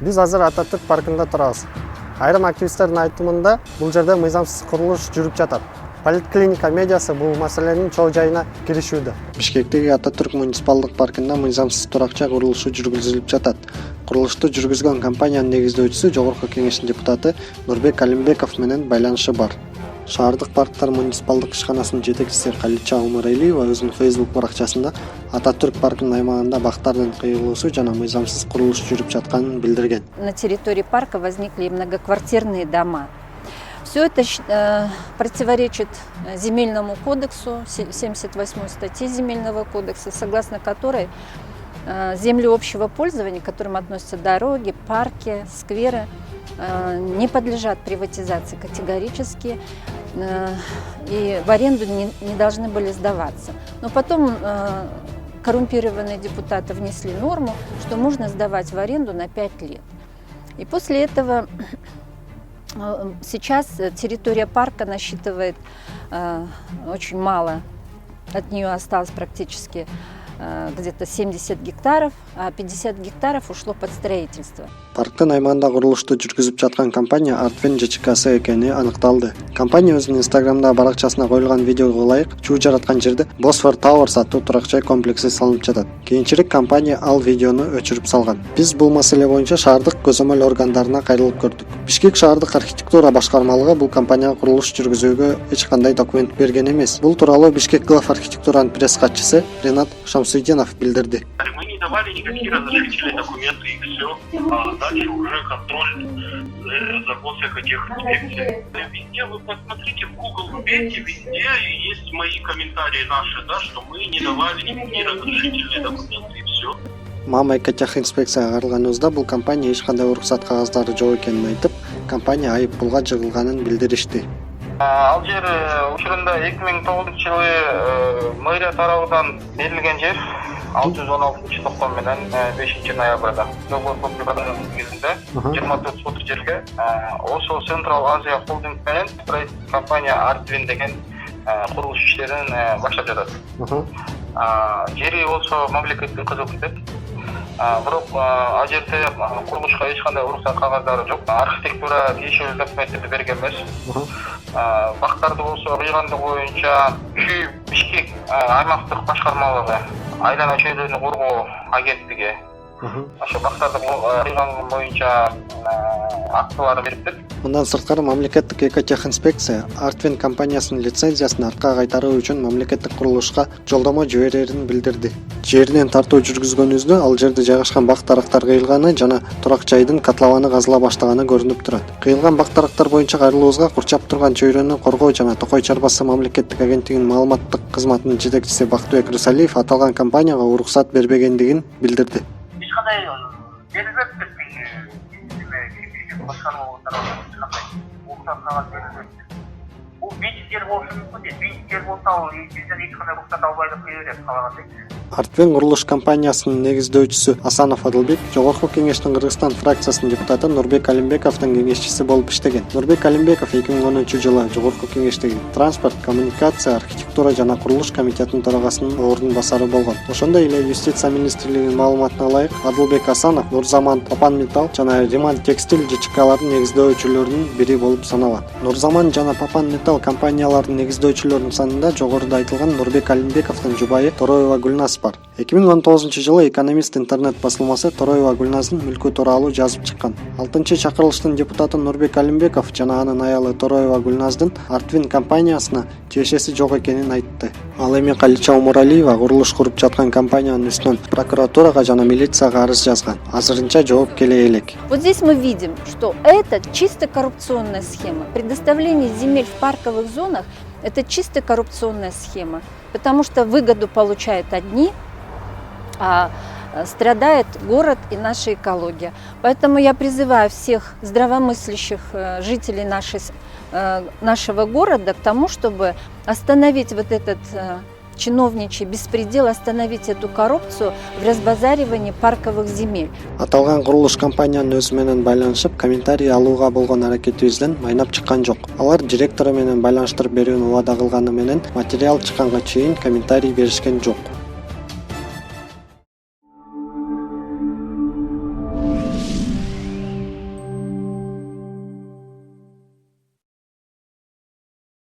Биз азыр Ататүрк паркында турабыз. Айрым активисттердин айтымында бул жерде мыйзамсыз курулуш жүрүп жатат. Политклиника медиасы бул маселенин чоо жайына киришүүдө. Бишкектеги Ататүрк муниципалдык паркында мыйзамсыз туракча курулушу жүргүзүлүп жатат. Курулушту жүргүзгөн компаниянын негиздөөчүсү Жогорку Кеңештин депутаты Нурбек Алимбеков менен байланышы бар. Шаардык парктар муниципалдык ишканасынын жетекчиси Калича Умаралиева өзүнүн Facebook баракчасында Ататүрк паркынын аймагында бактардын кыйылуусу жана мыйзамсыз курулуш жүрүп жатканын билдирген. На территории парка возникли многоквартирные дома. Все это противоречит земельному кодексу, 78 статье земельного кодекса, согласно которой земли общего пользования, к которым относятся дороги, парки, скверы, не подлежат приватизации категорически и в аренду не должны были сдаваться. Но потом коррумпированные депутаты внесли норму, что можно сдавать в аренду на 5 лет. И после этого сейчас территория парка насчитывает очень мало, от нее осталось практически где-то 70 гектаров, а 50 гектаров ушло под строительство. Парктын аймагында курулушту жүргүзүп жаткан компания Артвен ЖЧКсы экени аныкталды. Компания өзүнүн Инстаграмда баракчасына коюлган видеого ылайык чуу жараткан жерде Bosfor Towers аттуу турак-жай комплекси салынып жатат. Кийинчерээк компания ал видеону өчүрүп салган. Биз бул маселе боюнча шаардык көзөмөл органдарына кайрылып көрдүк. Бишкек шаардык архитектура башкармалыгы бул компанияга курулуш жүргүзүүгө эч кандай документ берген эмес. Бул тууралуу Бишкек глав архитектуранын пресс катчысы Ренат Шамсудинов билдирди. Мы не давали никакие разрешительные документы и все. А дальше уже контроль за госэкотехинспекцией. Везде вы посмотрите, в Google вбейте, везде есть мои комментарии наши, да, что мы не давали никакие разрешительные документы и все. Мама экотехинспекцияга каралганыбызда бул компания эч кандай уруксат кагаздары жок экенин айтып, компания айып пулга жыгылганын билдиришти. Ал жер учурунда 2009-жылы мэрия тарабынан берилген жер 616-токтом менен 5-ноябрда договор публикадан кезинде 24 соток жерге ошо Central Asia Holding менен компания Артвен деген курулуш иштерин баштап жатат. Жери болсо мамлекеттин кызматы. Бирок ал жерде курулушка эч кандай уруксат кагаздары жок. Архитектура тиешелүү документтерди берген эмес. Бактарды болсо кыйгандыгы боюнча Бишкек аймактык башкармалыгы, айлана чөйрөнү коргоо агенттиги ошо бактарды кыйган боюнча актылар бериптир. Мындан сырткары мамлекеттик экотехинспекция Артвен компаниясынын лицензиясын артка кайтаруу үчүн мамлекеттик курулушка жолдомо жиберерин билдирди. Жеринен тартуу жүргүзгөнүбүздө ал жерде жайгашкан бак дарактар кыйылганы жана турак жайдын котлованы казыла баштаганы көрүнүп турат. Кыйылган бак дарактар боюнча кайрылуубузга курчап турган чөйрөнү коргоо жана Токой чарбасы мамлекеттик агенттигинин маалыматтык кызматынын жетекчиси Бактыбек Рысалиев аталган компанияга уруксат бербегендигин билдирди. Эч кандай берилбеп башкарма тарабынан уруксат кагаз берилбейт. Бул бийик жер болушу мүмкүн дейт. Бийик жер болсо ал бизден эч кандай уруксат албай деп кое берет калагандай. Артвен курулуш компаниясынын негиздөөчүсү Асанов Адылбек Жогорку Кеңештин Кыргызстан фракциясынын депутаты Нурбек Алимбековдун кеңешчиси болуп иштеген. Нурбек Алимбеков 2010-жылы Жогорку Кеңештеги транспорт, коммуникация, архитектура жана курулуш комитетинин төрагасынын ордун басары болгон. Ошондой эле Юстиция министрлигинин маалыматына ылайык, Адылбек Асанов Нурзаман Папан Металл жана Риман Текстиль ЖЧКлардын негиздөөчүлөрүнүн бири болуп саналат. Нурзаман жана Папан Металл компанияларынын негиздөөчүлөрүнүн санында жогоруда айтылган Нурбек Алимбековдун жубайы Тороева Гүлназ бар. 2019-жылы Экономист интернет басылмасы Тороева Гүлназдын мүлкү тууралуу жазып чыккан. 6-чакырылыштын депутаты Нурбек Алимбеков жана анын аялы Тороева Гүлназдын Артвен компаниясына тиешеси жок экенин айтты. Ал эми Калича Умаралиева курулуш куруп жаткан компаниянын үстүнөн прокуратурага жана милицияга арыз жазган. Азырынча жооп келе элек. Вот здесь мы видим, что это чисто коррупционная схема. Предоставление земель в парковых зонах – это чисто коррупционная схема, потому что выгоду получают одни, а страдает город и наша экология. Поэтому я призываю всех здравомыслящих жителей нашего города к тому, чтобы остановить вот этот чиновничий беспредел, остановить эту коррупцию в разбазаривании парковых земель. Аталган курулуш компаниянын өзү менен байланышып, комментарий алууга болгон аракетибизден майнап чыккан жок. Алар директору менен байланыштырып берүүнү убада кылганы менен материал чыкканга чейин комментарий беришкен жок.